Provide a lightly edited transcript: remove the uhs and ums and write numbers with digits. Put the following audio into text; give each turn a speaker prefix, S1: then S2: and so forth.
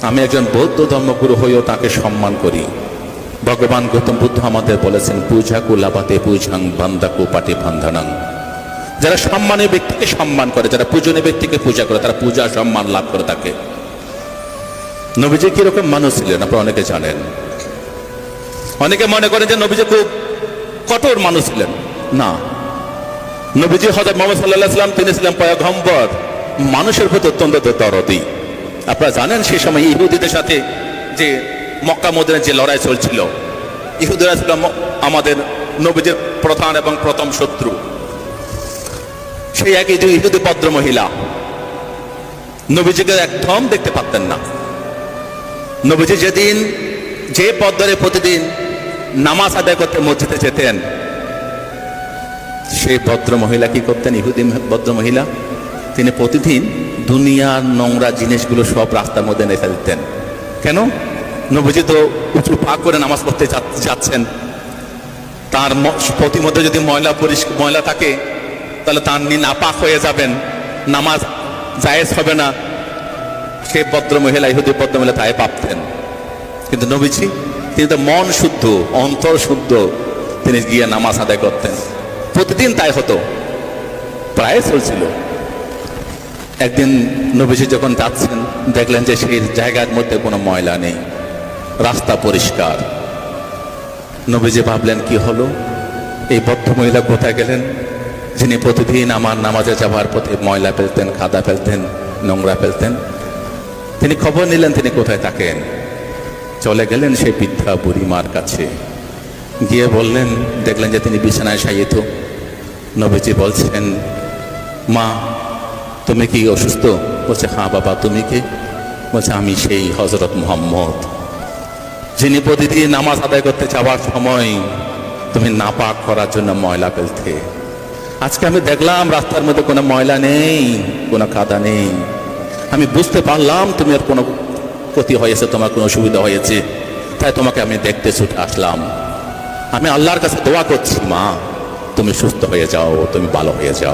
S1: আমি একজন বৌদ্ধ ধর্মগুরু হয়েও তাকে সম্মান করি। ভগবান গৌতম বুদ্ধ আমাদের বলেছেন, পূজা কুলাপাতে পূজাং বান্দাকু পাটি বান্ধানাং। যারা সম্মানীয় ব্যক্তিকে সম্মান করে, যারা পূজনীয় ব্যক্তিকে পূজা করে, তারা পূজা সম্মান লাভ করে থাকে। নবীজি কিরকম মানুষ ছিলেন আপনারা অনেকে জানেন। অনেকে মনে করেন যে নবীজি খুব কঠোর মানুষ ছিলেন। না, নবীজি হযরত মুহাম্মদ সাল্লাল্লাহু আলাইহি ওয়াসাল্লাম তিনি ছিলেন পয়গম্বর, মানুষের প্রতি অত্যন্ত দরদি। আপনারা জানেন সেই সময় ইহুদিদের সাথে যে মক্কা মদিনার যে লড়াই চলছিল, ইহুদিরা ছিল আমাদের নবীজির প্রধান এবং প্রথম শত্রু। সেই একই যে ইহুদি ভদ্র মহিলা নবীজিকে একদম দেখতে পারতেন না। নবীজি যেদিন যে পথ প্রতিদিন নামাজ আদায় করতে মসজিদে যেতেন, সেই ভদ্র মহিলা কি করতেন? ইহুদি ভদ্র মহিলা তিনি প্রতিদিন দুনিয়ার নোংরা জিনিসগুলো সব রাস্তার মধ্যে রেখে দিতেন। কেন? নবীজি তো উঁচু পা করে নামাজ পড়তে যাচ্ছেন, তার প্রতিমধ্যে যদি ময়লা থাকে তাহলে তার নাপাক হয়ে যাবেন, নামাজ জায়েজ হবে না। সে ভদ্র মহিলা, ইহুদি ভদ্র মহিলা তাই ভাবতেন। কিন্তু নবীজি তিনি তো মন শুদ্ধ, অন্তর শুদ্ধ, তিনি গিয়ে নামাজ আদায় করতেন। প্রতিদিন তাই হতো, প্রায় চলছিল। একদিন নবীজি যখন যাচ্ছেন, দেখলেন যে সেই জায়গার মধ্যে কোনো ময়লা নেই, রাস্তা পরিষ্কার। নবীজি ভাবলেন কি হলো, এই ভদ্র মহিলা কোথায় গেলেন, যিনি প্রতিদিন আমার নামাজে যাওয়ার পথে ময়লা ফেলতেন, কাদা ফেলতেন, নোংরা ফেলতেন। তিনি খবর নিলেন তিনি কোথায় থাকেন। চলে গেলেন সেই বৃদ্ধা বুড়ি মার কাছে, গিয়ে বললেন, দেখলেন যে তিনি বিছানায় শায়িত। নবীজি বলছেন, মা তুমি কি অসুস্থ? বলছে, হ্যাঁ বাবা, তুমি কে? বলছে, আমি সেই হযরত মুহাম্মদ, যিনি প্রতিদিন নামাজ আদায় করতে যাওয়ার সময় তুমি নাপাক করার জন্য ময়লা ফেলতে। আজকে আমি দেখলাম রাস্তার মধ্যে কোনো ময়লা নেই, কোনো কাদা নেই। আমি বুঝতে পারলাম তুমি আর কোনো ক্ষতি হয়েছে, তোমার কোনো অসুবিধা হয়েছে, তাই তোমাকে আমি দেখতে ছুটে আসলাম। আমি আল্লাহর কাছে দোয়া করছি, মা তুমি সুস্থ হয়ে যাও, তুমি ভালো হয়ে যাও।